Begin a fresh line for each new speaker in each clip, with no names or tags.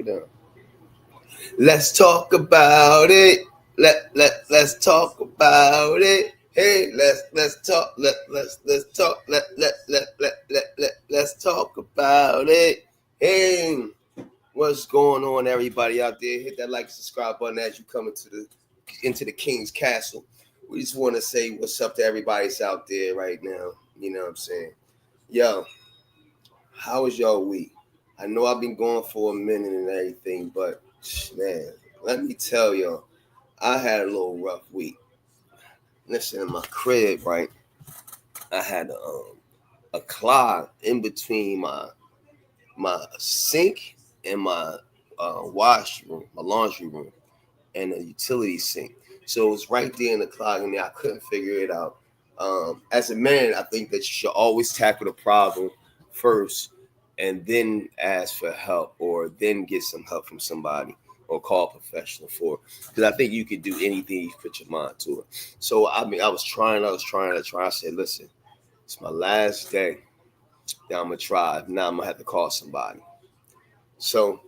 it down. Let's talk about it. Let's talk about it. Hey, let's talk. Let's talk. Let's talk about it. Hey, what's going on, everybody out there? Hit that like and subscribe button as you come into the King's Castle. We just want to say what's up to everybody's out there right now. You know what I'm saying? Yo, how was y'all week? I know I've been going for a minute and everything, but man, let me tell y'all, I had a little rough week. Listen, in my crib, right? I had a clog in between my sink and my washroom, my laundry room, and a utility sink. So it was right there in the clog, and I couldn't figure it out. As a man, I think that you should always tackle the problem first, and then ask for help, or then get some help from somebody, or call a professional for it. Because I think you can do anything you put your mind to it. So I mean, I was trying. I said, listen, it's my last day. Now I'm gonna try. Now I'm gonna have to call somebody. So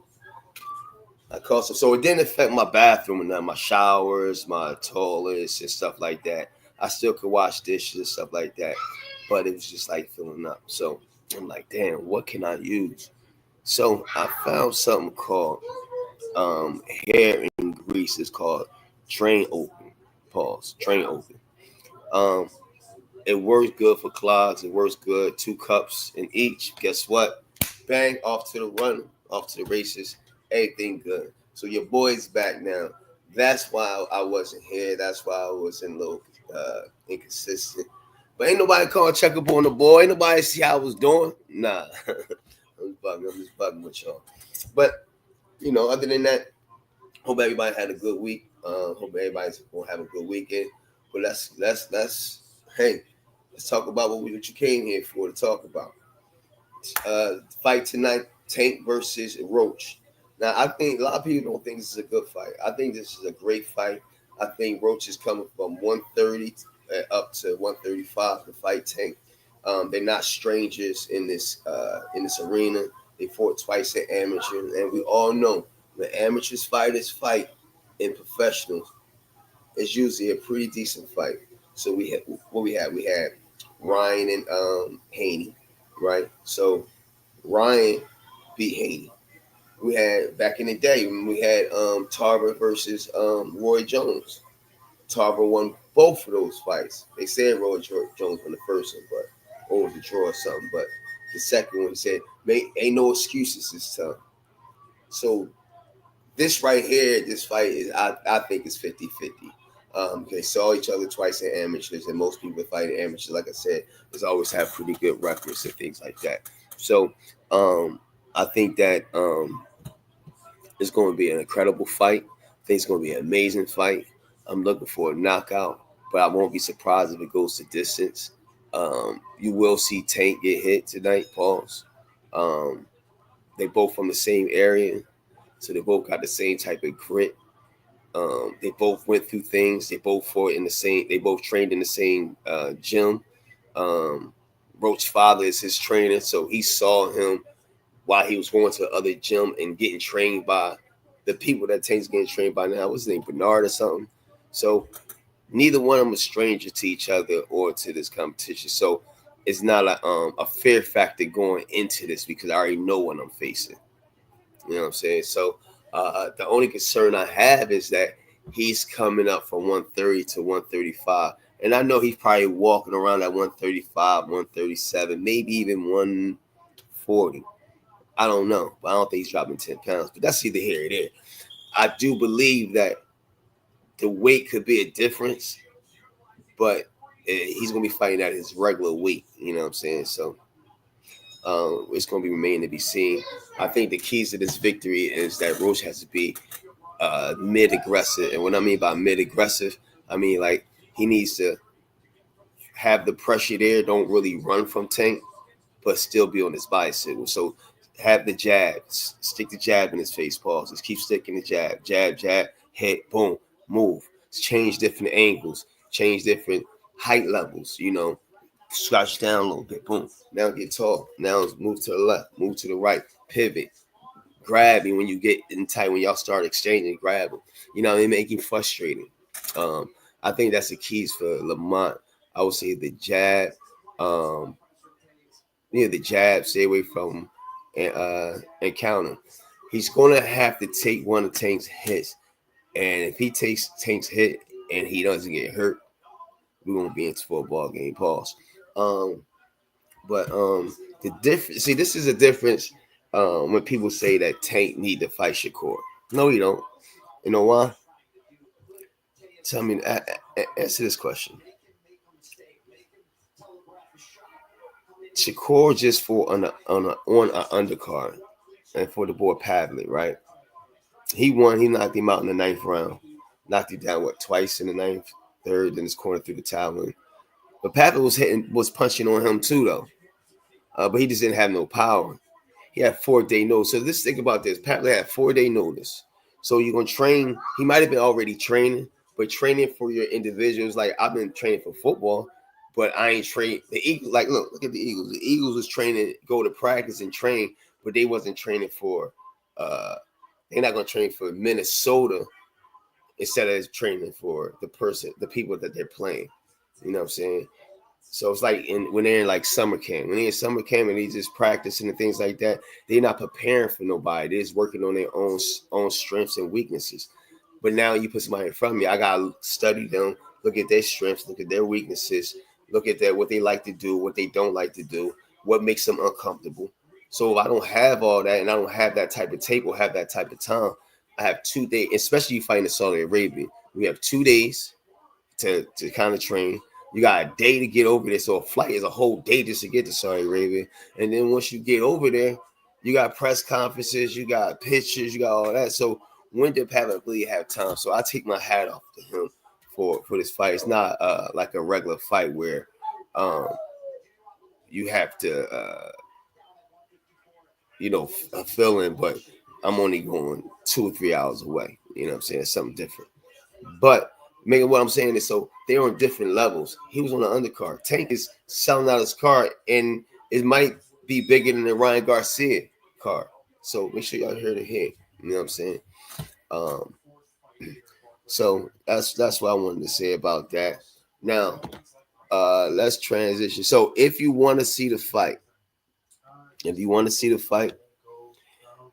I called some. So it didn't affect my bathroom and my showers, my toilets, and stuff like that. I still could wash dishes and stuff like that, but it was just like filling up. So I'm like, damn, what can I use? So I found something called hair and grease. It's called Train Open. Pause. Train Open. Um, it works good for clogs. It works good. 2 cups in each. Guess what? Bang, off to the run, off to the races. Everything good. So your boy's back now. That's why I wasn't here. That's why I was a little inconsistent. But ain't nobody calling check up on the boy. Ain't nobody see how I was doing. Nah. I'm just bugging with y'all. But, other than that, hope everybody had a good week. Hope everybody's gonna have a good weekend. But let's talk about what you came here for to talk about. Fight tonight, Tank versus Roach. Now, I think a lot of people don't think this is a good fight. I think this is a great fight. I think Roach is coming from 130 up to 135 to fight Tank. They're not strangers in this arena. They fought twice at amateur, and we all know when amateurs fighters fight in professionals, it's usually a pretty decent fight. So we had we had Ryan and Haney, right? So Ryan beat Haney. We had back in the day when we had Tarver versus Roy Jones. Tarver won both of those fights. They said Roy Jones won the first one, but or was a draw or something. But the second one, he said, ain't no excuses this time. So this right here, this fight is I think it's 50-50. They saw each other twice in amateurs, and most people that fight in amateurs, like I said, has always have pretty good records and things like that. So I think that it's going to be an incredible fight. I think it's going to be an amazing fight. I'm looking for a knockout, but I won't be surprised if it goes to distance. You will see Tank get hit tonight, pause. They both from the same area, so they both got the same type of grit. They both went through things. They both fought in the same. They both trained in the same gym. Roach's father is his trainer, so he saw him while he was going to the other gym and getting trained by the people that Tank's getting trained by now. What's his name, Bernard or something? So neither one of them is stranger to each other or to this competition. So it's not a fear factor going into this because I already know what I'm facing. You know what I'm saying? So the only concern I have is that he's coming up from 130 to 135. And I know he's probably walking around at 135, 137, maybe even 140. I don't know. But I don't think he's dropping 10 pounds. But that's either here or there. I do believe that the weight could be a difference, but he's going to be fighting at his regular weight. You know what I'm saying? So it's going to be remaining to be seen. I think the keys to this victory is that Roach has to be mid-aggressive. And what I mean by mid-aggressive, I mean like he needs to have the pressure there, don't really run from Tank, but still be on his bicycle. So have the jab, stick the jab in his face, pause. Just keep sticking the jab, hit, boom, move. Change different angles, change different height levels, Slouch down a little bit, boom. Now get tall. Now move to the left, move to the right, pivot, grab you when you get in tight, when y'all start exchanging, grab him. It make him frustrating. I think that's the keys for Lamont. I would say the jab, um, the jab, stay away from and counter. He's gonna have to take one of Tank's hits, and if he takes Tank's hit and he doesn't get hurt, we won't be into a ball game. Pause. But the difference. See, this is a difference. When people say that Tank need to fight Shakur, no, he don't. You know why? Tell me. Answer this question. Shakur just for on an undercard, and for the boy Pavlik, right? He won. He knocked him out in the ninth round. Knocked him down twice in the ninth, third, then his corner through the towel. But Pavlik was punching on him too though. But he just didn't have no power. He had 4-day notice. So let's think about this. Pavlik had 4-day notice. So you're gonna train. He might have been already training, but training for your individuals. Like I've been training for football, but I ain't trained. The Eagles, like look at the Eagles. The Eagles was training, go to practice and train, but they wasn't training for. They're not gonna train for Minnesota instead of training for the people that they're playing. You know what I'm saying? So it's like when they're in like summer camp. When they're in summer camp and they just practicing and things like that, they're not preparing for nobody. They're just working on their own strengths and weaknesses. But now you put somebody in front of me, I gotta study them, look at their strengths, look at their weaknesses, look at what they like to do, what they don't like to do, what makes them uncomfortable. So if I don't have all that and I don't have that type of tape or have that type of time, I have 2 days, especially you fighting in Saudi Arabia. We have 2 days to kind of train. You got a day to get over there. So a flight is a whole day just to get to Saudi Arabia. And then once you get over there, you got press conferences, you got pictures, you got all that. So when did Pavlik really have time? So I take my hat off to him for this fight. It's not like a regular fight where you have to fill in, but I'm only going 2 or 3 hours away. You know what I'm saying? It's something different. But making what I'm saying is, so they're on different levels. He was on the undercard. Tank is selling out his card, and it might be bigger than the Ryan Garcia card. So make sure y'all hear the head. You know what I'm saying? Um, so that's what I wanted to say about that. Now, let's transition. So if you want to see the fight,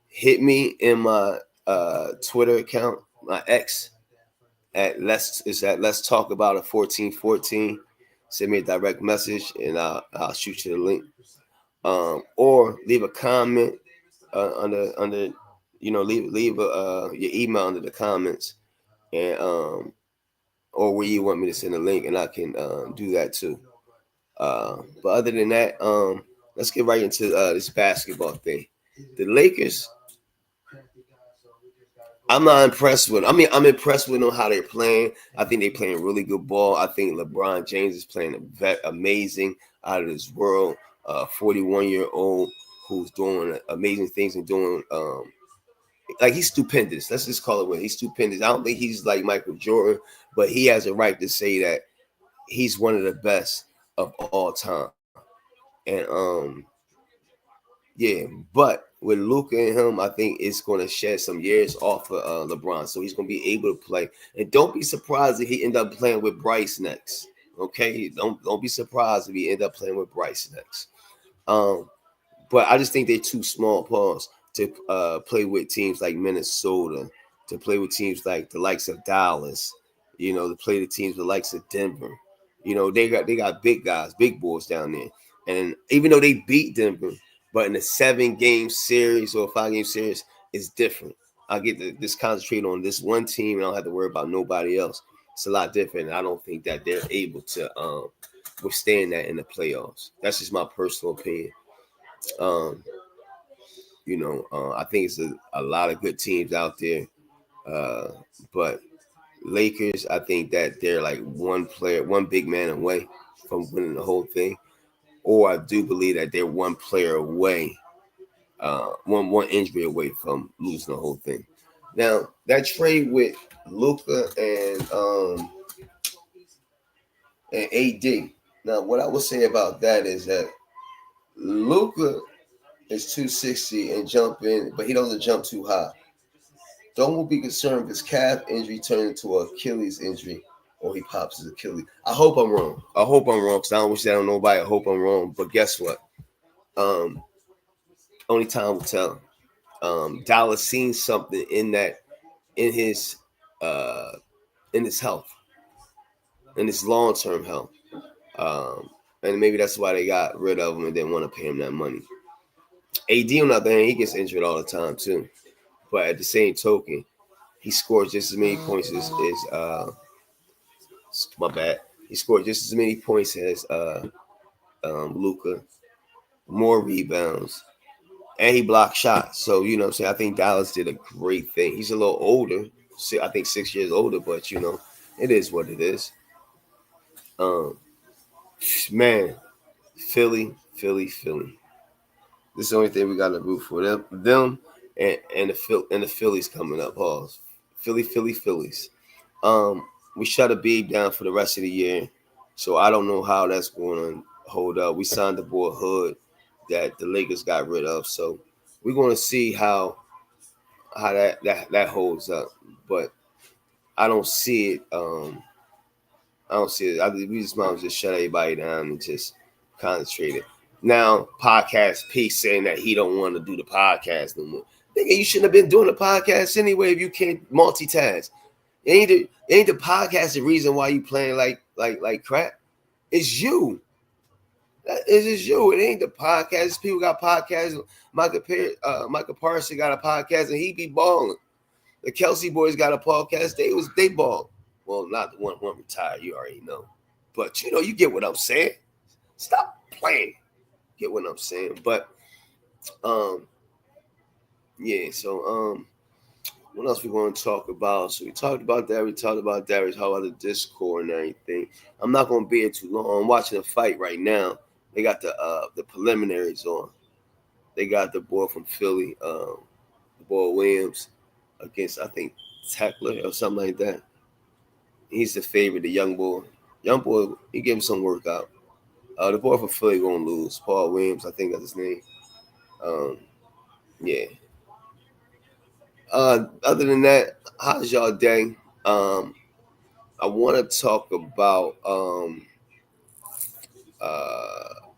hit me in my Twitter account, my X let's talk about it 1414. Send me a direct message and I'll shoot you the link. Or leave a comment under leave your email under the comments, and or where you want me to send a link, and I can do that too. But other than that, let's get right into this basketball thing. The Lakers, I'm not impressed with. I mean, I'm impressed with them how they're playing. I think they're playing really good ball. I think LeBron James is playing amazing, out of this world. 41-year-old who's doing amazing things and doing like he's stupendous. Let's just call it what he's stupendous. I don't think he's like Michael Jordan, but he has a right to say that he's one of the best of all time. And yeah, but with Luka and him, I think it's going to shed some years off of LeBron, so he's going to be able to play. And don't be surprised if he end up playing with Bryce next. Okay, don't be surprised if he end up playing with Bryce next. But I just think they're too small paws to play with teams like Minnesota, to play with teams like the likes of Dallas, to play the teams the likes of Denver. They got big guys, big boys down there. And even though they beat Denver, but in a 7-game series or a 5-game series, it's different. I get to just concentrate on this one team and I don't have to worry about nobody else. It's a lot different. And I don't think that they're able to withstand that in the playoffs. That's just my personal opinion. I think it's a lot of good teams out there. But Lakers, I think that they're like one big man away from winning the whole thing. Or I do believe that they're one player away, one injury away from losing the whole thing. Now, that trade with Luka and AD. Now, what I would say about that is that Luka, is 260 and jumping, but he doesn't jump too high. Don't be concerned if his calf injury turned into an Achilles injury or he pops his Achilles. I hope I'm wrong. I hope I'm wrong because I don't wish that on nobody. I hope I'm wrong. But guess what? Only time will tell. Dallas seen something in that in his uh, health, in his long term health, and maybe that's why they got rid of him and didn't want to pay him that money. AD on the other hand, he gets injured all the time too, but at the same token, he scores just as many points as my bad. He scored just as many points as Luka, more rebounds, and he blocked shots. So, you know what I'm saying? I think Dallas did a great thing. He's a little older. I think 6 years older, but, you know, it is what it is. Man, Philly. This is the only thing we got to root for them and the Phillies coming up. Pause. Phillies. We shut a beat down for the rest of the year, so I don't know how that's going to hold up. We signed the boy Hood that the Lakers got rid of, so we're going to see how that holds up. But I don't see it. I don't see it. We just might just shut everybody down and just concentrate it. Now, podcast P saying that he don't want to do the podcast no more. Nigga, you shouldn't have been doing the podcast anyway if you can't multitask. It ain't the podcast the reason why you playing like crap. It's you. It's just you. It ain't the podcast. People got podcasts. Michael Parsons got a podcast and he be balling. The Kelsey boys got a podcast. They ball. Well, not the one retired. You already know. But you know, you get what I'm saying. Stop playing. Get what I'm saying. But yeah. So what else we going to talk about? So we talked about that. We talked about Darius, how about the Discord and everything. I'm not going to be here too long. I'm watching a fight right now. They got the preliminaries on. They got the boy from Philly, the boy Williams, against I think Tackler or something like that. He's the favorite, the young boy. Young boy, he gave him some workout. The boy from Philly gonna lose. Paul Williams, I think that's his name. Yeah. Other than that, how's y'all day? I want to talk about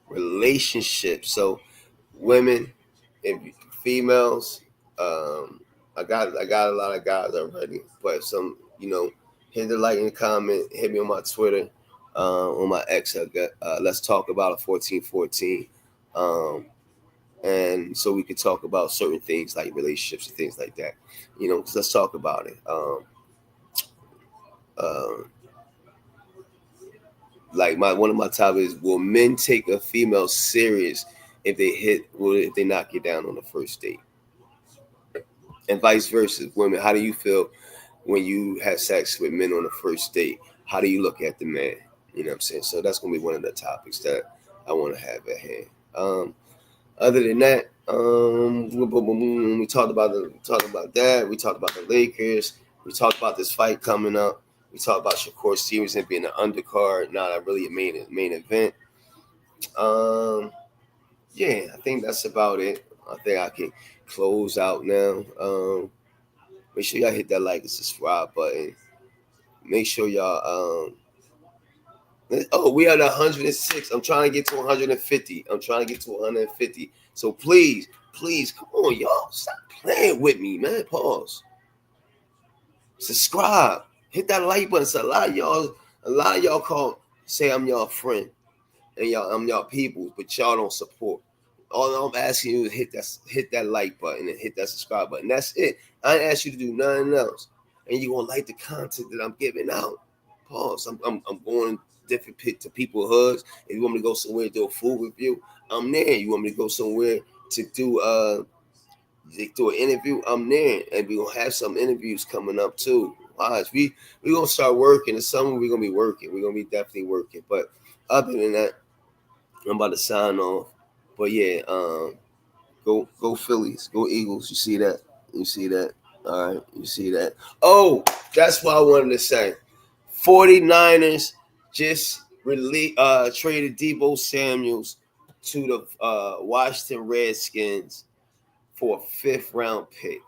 relationships. So, women, if females, I got a lot of guys already, but some, you know, hit the like and comment, hit me on my Twitter, on my X. Let's talk about a 1414. And so we could talk about certain things like relationships and things like that, you know. Let's talk about it. Like one of my topics is: will men take a female serious if they knock you down on the first date, and vice versa? Women, how do you feel when you have sex with men on the first date? How do you look at the man? You know what I'm saying? So that's gonna be one of the topics that I want to have at hand. Other than that, we talked about that. We talked about the Lakers. We talked about this fight coming up. We talked about Shakur Stevenson being an undercard, not really a main event. Yeah, I think that's about it. I think I can close out now. Make sure y'all hit that like and subscribe button. Make sure y'all we are at 106. I'm trying to get to 150. So please, come on, y'all. Stop playing with me, man. Pause. Subscribe. Hit that like button. So a lot of y'all say I'm y'all friend and I'm y'all people, but y'all don't support. All I'm asking you is hit that like button and hit that subscribe button. That's it. I ain't asked you to do nothing else. And you gonna like the content that I'm giving out. Pause. I'm going different to people's hoods. If you want me to go somewhere to do a food review, I'm there. You want me to go somewhere to do an interview, I'm there. And we're gonna have some interviews coming up too. Watch, we gonna start working. In the summer we're gonna be working. We're gonna be definitely working. But other than that, I'm about to sign off. But yeah, go Phillies, go Eagles. You see that? All right, you see that? Oh, that's what I wanted to say. 49ers just traded Deebo Samuels to the Washington Redskins for a 5th-round pick.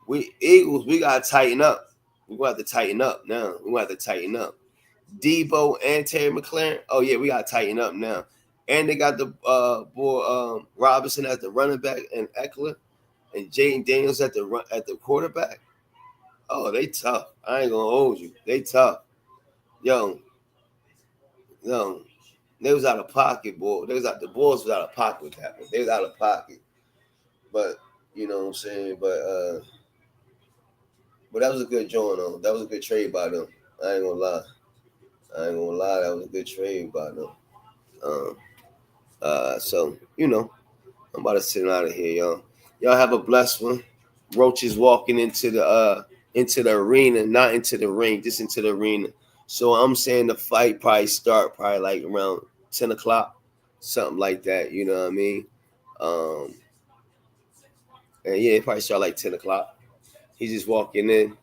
We Eagles, we gotta tighten up. We're gonna have to tighten up now. We're gonna have to tighten up. Debo and Terry McLaurin. Oh yeah, we gotta tighten up now. And they got the boy Robinson as the running back and Eckler and Jaden Daniels at the quarterback. Oh, they tough. I ain't gonna hold you. They tough. Yo, they was out of pocket, boy. The Bulls was out of pocket with that one. They was out of pocket. But you know what I'm saying? But that was a good joint though. That was a good trade by them. I ain't gonna lie. That was a good trade by them. So I'm about to sit out of here, y'all. Y'all have a blessed one. Roach is walking into the arena, not into the ring, just into the arena. So I'm saying the fight start like around 10 o'clock, something like that. You know what I mean? And yeah, it probably start like 10 o'clock. He's just walking in.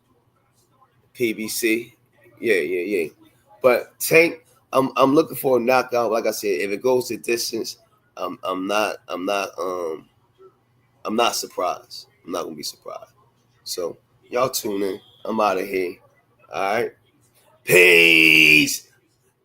PBC. Yeah. But Tank, I'm looking for a knockout. Like I said, if it goes the distance, I'm not surprised. I'm not gonna be surprised. So y'all tune in. I'm out of here. All right. Peace.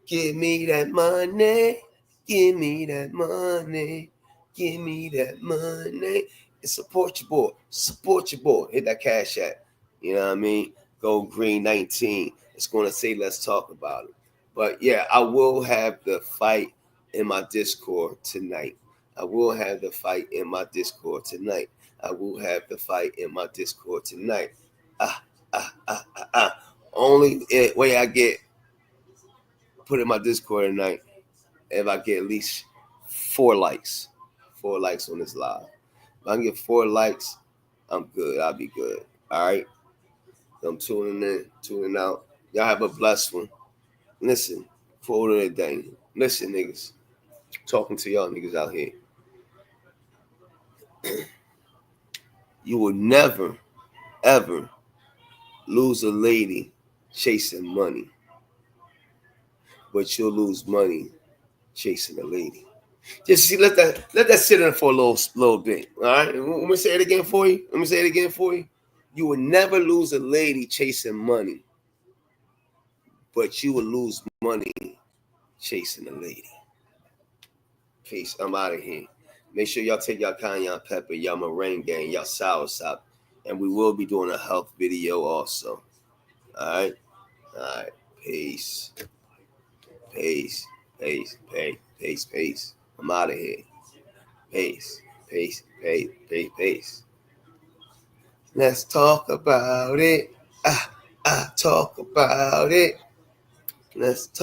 Give me that money. Give me that money. Give me that money. And support your boy. Support your boy. Hit that cash app. You know what I mean? Go Green 19. It's going to say let's talk about it. But yeah, I will have the fight in my Discord tonight. Only way I get put in my Discord tonight if I get at least 4 likes. 4 likes on this live. If I can get 4 likes, I'm good. I'll be good. All right. I'm tuning out. Y'all have a blessed one. Listen, quote of the day. Listen, niggas. Talking to y'all niggas out here. You will never, ever lose a lady chasing money. But you'll lose money chasing a lady. Just see, let that sit in for a little bit. All right. Let me say it again for you. You will never lose a lady chasing money, but you will lose money chasing a lady. Peace. I'm out of here. Make sure y'all take y'all cayenne pepper, y'all meringue, y'all sour sop, and we will be doing a health video also. All right. Peace. I'm out of here. Peace. Let's talk about it. Talk about it. Let's talk.